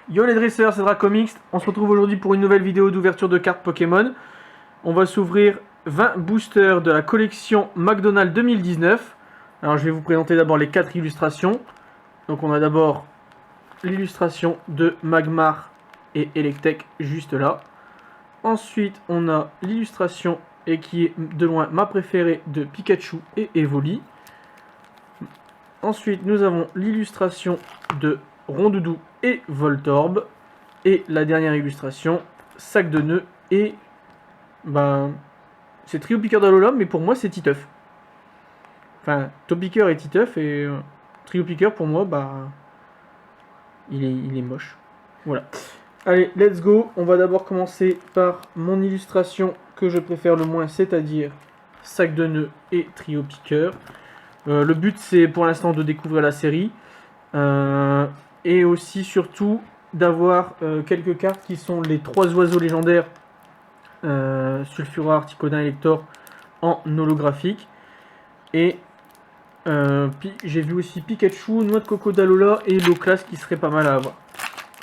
Yo les dresseurs, c'est Dracomics. On se retrouve aujourd'hui pour une nouvelle vidéo d'ouverture de cartes Pokémon. On va s'ouvrir 20 boosters de la collection McDonald's 2019. Alors je vais vous présenter d'abord les 4 illustrations. Donc on a d'abord l'illustration de Magmar et Electek juste là. Ensuite on a l'illustration, et qui est de loin ma préférée, de Pikachu et Evoli. Ensuite nous avons l'illustration de Rondoudou et Voltorb. Et la dernière illustration, sac de nœuds et... c'est Trio Piqueur d'Alola, mais pour moi c'est Titeuf. Enfin, Topiqueur et Titeuf, et Trio Piqueur pour moi, il est moche. Voilà. Allez, let's go. On va d'abord commencer par mon illustration que je préfère le moins, c'est-à-dire sac de nœuds et Trio Piqueur. Le but c'est pour l'instant de découvrir la série. Et aussi surtout d'avoir quelques cartes qui sont les 3 oiseaux légendaires, Sulfura, Articuno, Elector, en holographique. Et j'ai vu aussi Pikachu, Noix de Coco d'Alola et Loclas qui serait pas mal à avoir.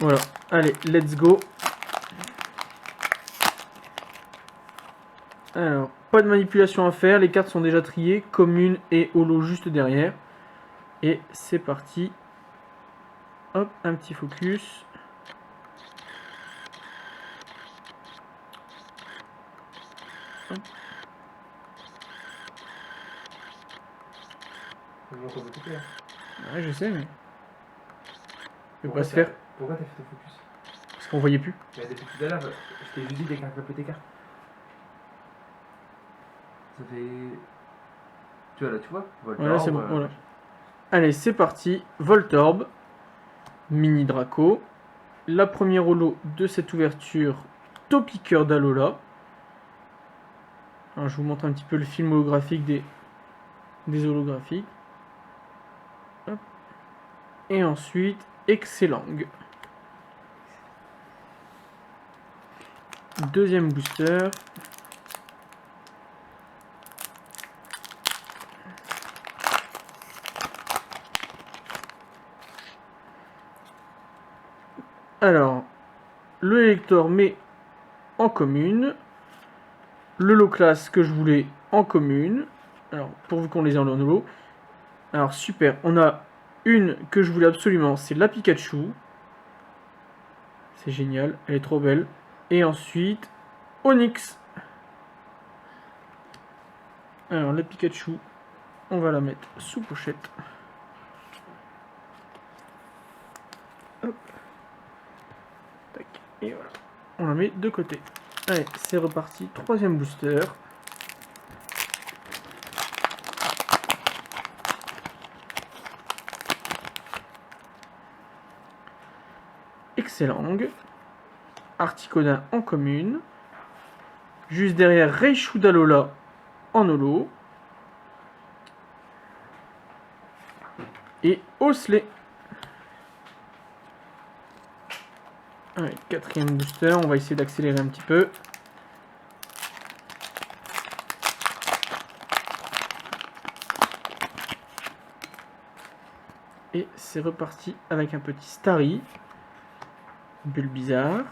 Voilà, allez, let's go. Alors, pas de manipulation à faire, les cartes sont déjà triées, commune et holo juste derrière. Et c'est parti. Hop, un petit focus. Hop. Ouais, je sais, mais... Je vais pas se faire. Pourquoi t'as fait ton focus? Parce qu'on voyait plus. Bah, depuis tout à l'heure, je t'ai juste dit d'écarter un peu tes cartes. Ça fait... Tu vois là, tu vois Voltorb, Voilà, c'est bon, voilà. Allez, c'est parti. Voltorb, Mini Draco. La première holo de cette ouverture, Topiqueur d'Alola. Alors, je vous montre un petit peu le film holographique des holographiques. Hop. Et ensuite, Excellang. Deuxième booster. Alors, le Elector met en commune. Le Loclas que je voulais en commune. Alors, pourvu qu'on les ait en holo. Alors, super. On a une que je voulais absolument, c'est la Pikachu. C'est génial, elle est trop belle. Et ensuite, Onix. Alors, la Pikachu, on va la mettre sous pochette. Hop. Tac. Et voilà. On la met de côté. Allez, c'est reparti. Troisième booster. Excellang. Articuno en commune. Juste derrière, Raichu d'Alola en holo. Et Osley. Allez, quatrième booster, on va essayer d'accélérer un petit peu. Et c'est reparti avec un petit Starry. Bulbizarre.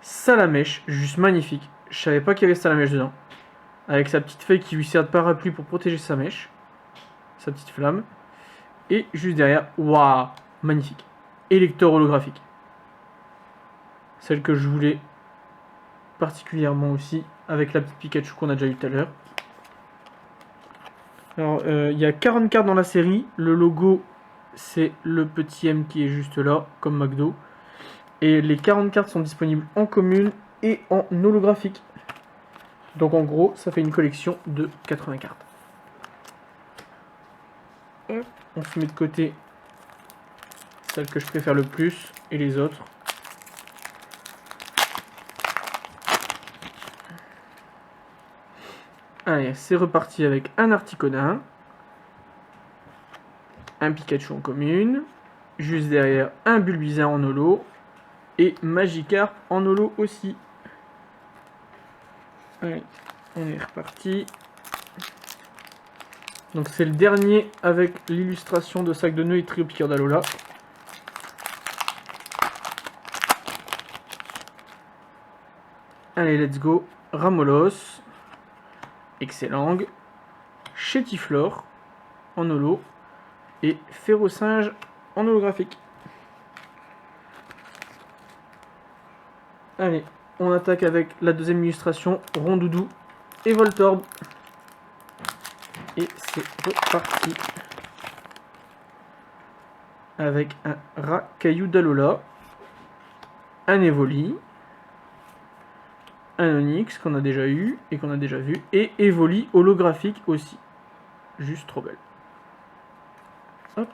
Salamèche, juste magnifique. Je savais pas qu'il y avait Salamèche dedans. Avec sa petite feuille qui lui sert de parapluie pour protéger sa mèche. Sa petite flamme. Et juste derrière, waouh, magnifique. Elector holographique. Celle que je voulais particulièrement aussi, avec la petite Pikachu qu'on a déjà eu tout à l'heure. Alors, il y a 40 cartes dans la série. Le logo, c'est le petit M qui est juste là, comme McDo. Et les 40 cartes sont disponibles en commune et en holographique. Donc en gros, ça fait une collection de 80 cartes. On se met de côté celle que je préfère le plus et les autres. Allez, c'est reparti avec un Articuno, un Pikachu en commune, juste derrière un Bulbizarre en holo et Magikarp en holo aussi. Allez, on est reparti. Donc c'est le dernier avec l'illustration de sac de nœuds et Trio Piqueur d'Alola. Allez, let's go. Ramolos. Excellent. Chétiflore en holo. Et Ferrosinge en holographique. Allez, on attaque avec la deuxième illustration, Rondoudou et Voltorb. Et c'est reparti. Avec un Racaillou d'Alola, un Evoli, un Onix qu'on a déjà eu et qu'on a déjà vu, et Evoli holographique aussi. Juste trop belle. Hop.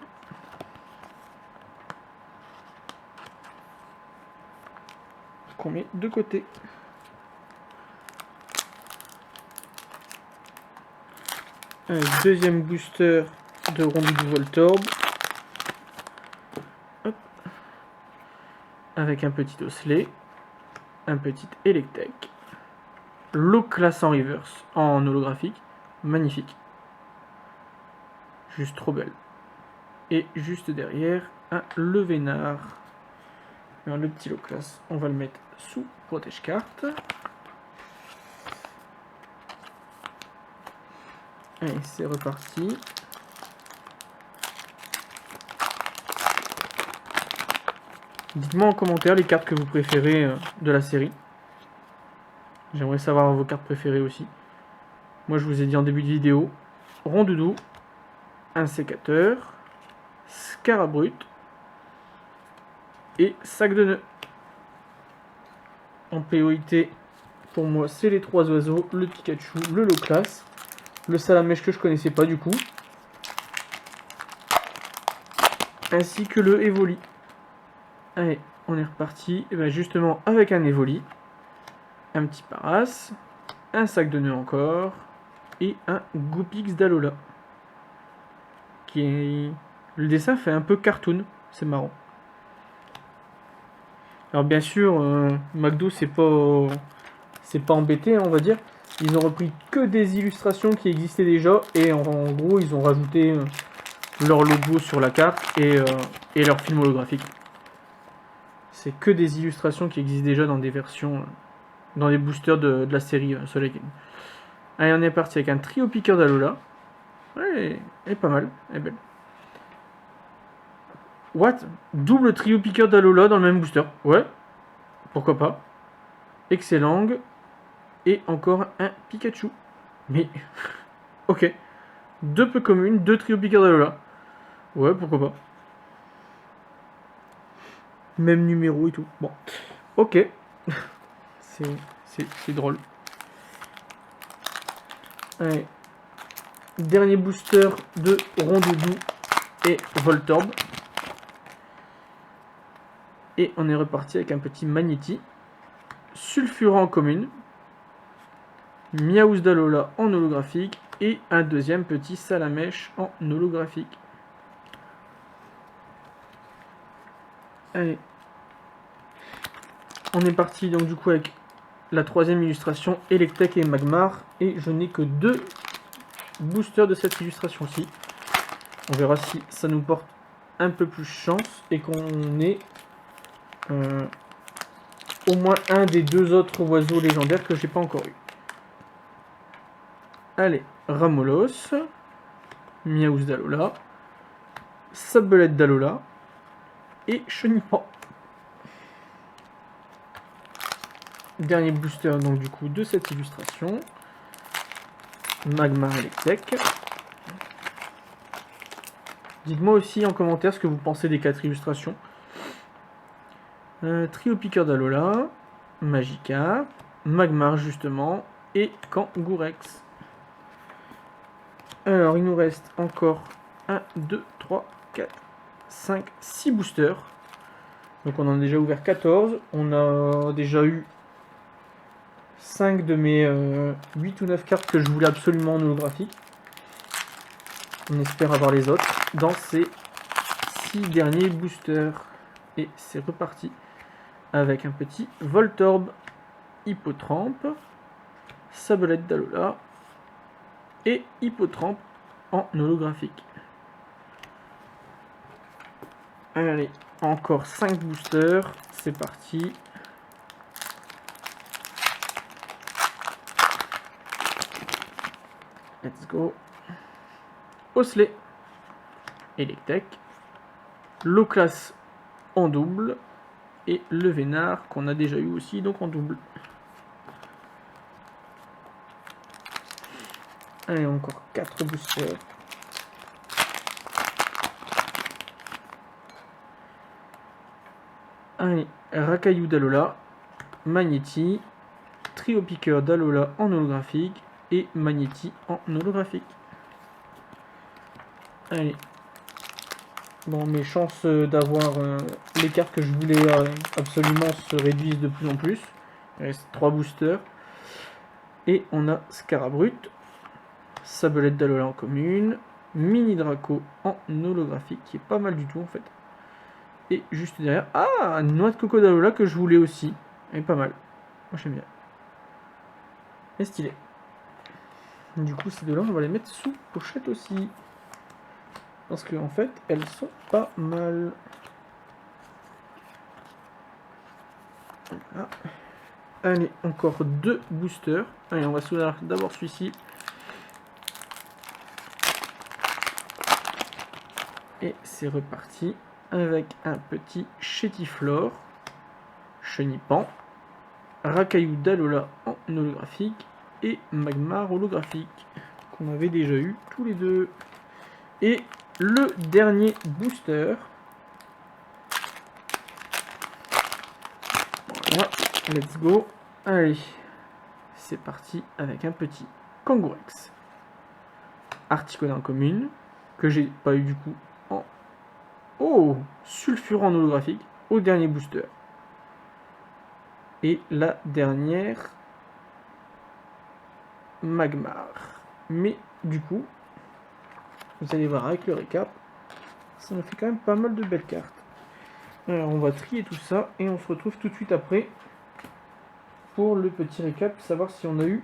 Qu'on met de côté. Un deuxième booster de Rondoudou Voltorb. Hop. Avec un petit Osselet, un petit Electek, l'Oclass en reverse en holographique, magnifique. Juste trop belle. Et juste derrière, un Levénard. Alors, le petit Loclass, on va le mettre sous protège carte. Allez, c'est reparti. Dites-moi en commentaire les cartes que vous préférez de la série. J'aimerais savoir vos cartes préférées aussi. Moi, je vous ai dit en début de vidéo, Rondoudou, un sécateur, Scarabrut et sac de nœuds. En priorité, pour moi, c'est les trois oiseaux, le Pikachu, le Loclass, le Salamèche que je connaissais pas du coup, ainsi que le Evoli. Allez, on est reparti. Et bien justement avec un Evoli, un petit Paras, un sac de nœuds encore, et un Goopix d'Alola. Le dessin fait un peu cartoon, c'est marrant. Alors bien sûr, McDo c'est pas embêté, hein, on va dire. Ils ont repris que des illustrations qui existaient déjà et en gros ils ont rajouté leur logo sur la carte et leur film holographique. C'est que des illustrations qui existent déjà dans des versions, dans des boosters de la série Soleil Game. Allez, on est parti avec un trio piqueur d'Alola. Ouais, elle est pas mal, elle est belle. What? Double trio piqueur d'Alola dans le même booster. Ouais, pourquoi pas. Excellent. Et encore un Pikachu. Mais, ok. Deux peu communes, deux trio piqueur d'Alola. Ouais, pourquoi pas. Même numéro et tout. Bon, ok. C'est drôle. Allez. Dernier booster de Rondoudou et Voltorb. Et on est reparti avec un petit Magnéti. Sulfurant en commune. Miaouz d'Alola en holographique. Et un deuxième petit Salamèche en holographique. Allez. On est parti donc du coup avec la troisième illustration, Electek et Magmar. Et je n'ai que deux boosters de cette illustration-ci. On verra si ça nous porte un peu plus chance et qu'on ait au moins un des deux autres oiseaux légendaires que j'ai pas encore eu. Allez, Ramolos, Miaouz d'Alola, Sablette d'Alola et Chenipan. Dernier booster donc du coup de cette illustration. Magmar Electek. Dites-moi aussi en commentaire ce que vous pensez des 4 illustrations. Trio piqueur d'Alola, Magikarp, Magmar justement, et Kangourex. Alors il nous reste encore 1, 2, 3, 4, 5, 6 boosters. Donc on en a déjà ouvert 14. On a déjà eu 5 de mes 8 ou 9 cartes que je voulais absolument en holographique. On espère avoir les autres dans ces 6 derniers boosters. Et c'est reparti avec un petit Voltorb, Hippotrampe, Sablette d'Alola et Hippotrampe en holographique. Allez, encore 5 boosters, c'est parti. Let's go. Osley. Electek. Loclas en double. Et le Vénard qu'on a déjà eu aussi, donc en double. Allez, encore 4 boosters. Allez, Racaillou d'Alola, Magnéti, Trio Piqueur d'Alola en holographique et Magnéti en holographique. Allez. Bon, mes chances d'avoir les cartes que je voulais absolument se réduisent de plus en plus. Il reste 3 boosters. Et on a Scarabrut, Sablette d'Alola en commune, Mini Draco en holographique, qui est pas mal du tout en fait. Et juste derrière, une noix de coco d'Alola que je voulais aussi. Elle est pas mal. Moi j'aime bien. Et stylé. Du coup, ces deux-là, on va les mettre sous pochette aussi. Parce qu'en fait, elles sont pas mal. Voilà. Allez, encore 2 boosters. Allez, on va s'ouvrir d'abord celui-ci. Et c'est reparti avec un petit Chétiflore, Chenipan, Racaillou d'Alola en holographique et Magmar holographique qu'on avait déjà eu tous les deux. Et le dernier booster. Voilà, let's go. Allez, c'est parti avec un petit Kangourex. Articuno en commune, que j'ai pas eu du coup en... Oh, Sulfurant en holographique au dernier booster. Et la dernière, Magmar. Mais du coup, vous allez voir avec le récap, ça me fait quand même pas mal de belles cartes. Alors on va trier tout ça et on se retrouve tout de suite après pour le petit récap, savoir si on a eu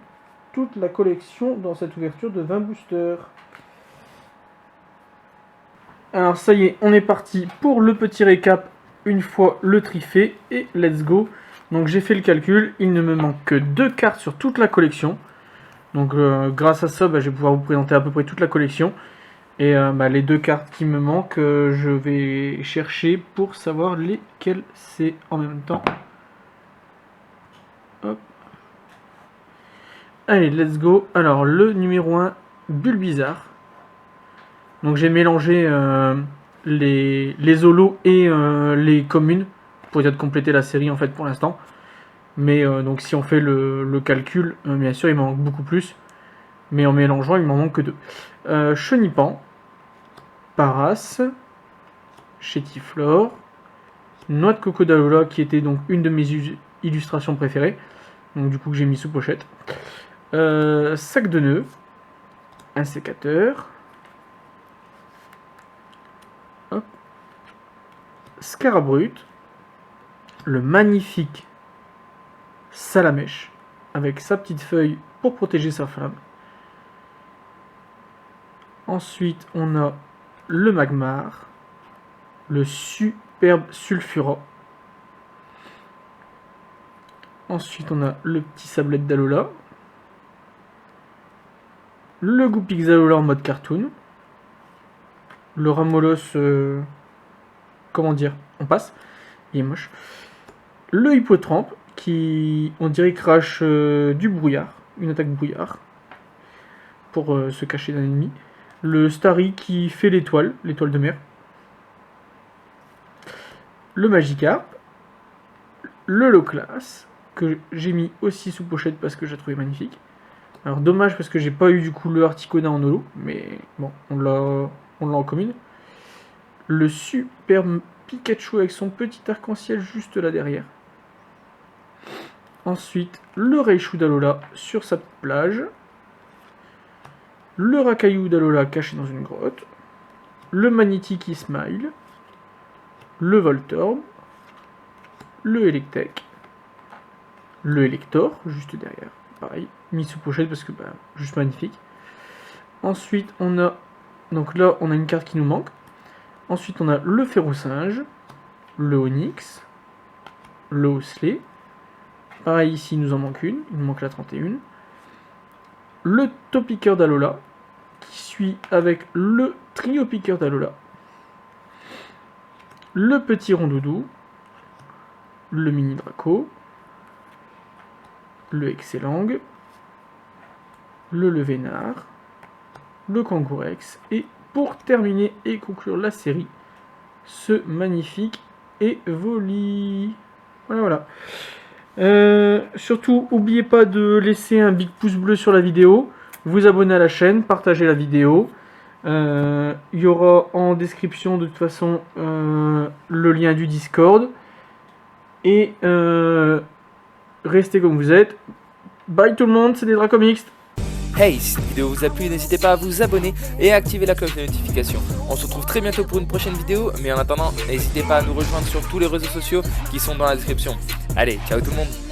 toute la collection dans cette ouverture de 20 boosters. Alors ça y est, on est parti pour le petit récap une fois le tri fait et let's go. Donc j'ai fait le calcul, il ne me manque que 2 cartes sur toute la collection. Donc grâce à ça, je vais pouvoir vous présenter à peu près toute la collection. Et les 2 cartes qui me manquent, je vais chercher pour savoir lesquelles c'est en même temps. Hop. Allez, let's go. Alors, le numéro 1, Bulbizarre. Donc j'ai mélangé les holos et les communes pour essayer de compléter la série en fait pour l'instant. Mais donc si on fait le calcul, bien sûr il m'en manque beaucoup plus. Mais en mélangeant, il m'en manque que 2. Chenipan. Paras, Chétiflore, Noix de coco d'Alola qui était donc une de mes illustrations préférées, donc du coup que j'ai mis sous pochette. Sac de nœuds, un sécateur, hop. Scarabrut, le magnifique Salamèche avec sa petite feuille pour protéger sa flamme. Ensuite on a le Magmar, le superbe Sulfura. Ensuite, on a le petit Sablette d'Alola, le Goupix d'Alola en mode cartoon, le Ramolos, comment dire, on passe, il est moche. Le Hippotrampe qui, on dirait, crache du brouillard, une attaque brouillard, pour se cacher d'un ennemi. Le Starry qui fait l'étoile de mer. Le Magikarp. Le Loclas, que j'ai mis aussi sous pochette parce que j'ai trouvé magnifique. Alors dommage parce que j'ai pas eu du coup le Articuno en holo, mais bon, on l'a en commune. Le superbe Pikachu avec son petit arc-en-ciel juste là derrière. Ensuite, le Raichu d'Alola sur sa plage. Le Racaillou d'Alola caché dans une grotte, le Magnéti qui smile, le Voltorb, le Electek, le Elector, juste derrière, pareil, mis sous pochette parce que juste magnifique. Ensuite, on a, donc là, on a une carte qui nous manque. Ensuite, on a le Ferrousinge, le Onyx, le Osley. Pareil, ici, il nous en manque une, il nous manque la 31. Le Topiqueur d'Alola, qui suit avec le trio piqueur d'Alola, le petit rondoudou, le mini Draco, le Excellang, le Levénard, le Kangourex et pour terminer et conclure la série, ce magnifique Evoli. Voilà. Surtout, n'oubliez pas de laisser un big pouce bleu sur la vidéo, vous abonner à la chaîne, partager la vidéo. Il y aura en description de toute façon le lien du Discord. Et restez comme vous êtes. Bye tout le monde, c'était Dracomix. Hey, si cette vidéo vous a plu, n'hésitez pas à vous abonner et à activer la cloche de notification. On se retrouve très bientôt pour une prochaine vidéo, mais en attendant, n'hésitez pas à nous rejoindre sur tous les réseaux sociaux qui sont dans la description. Allez, ciao tout le monde!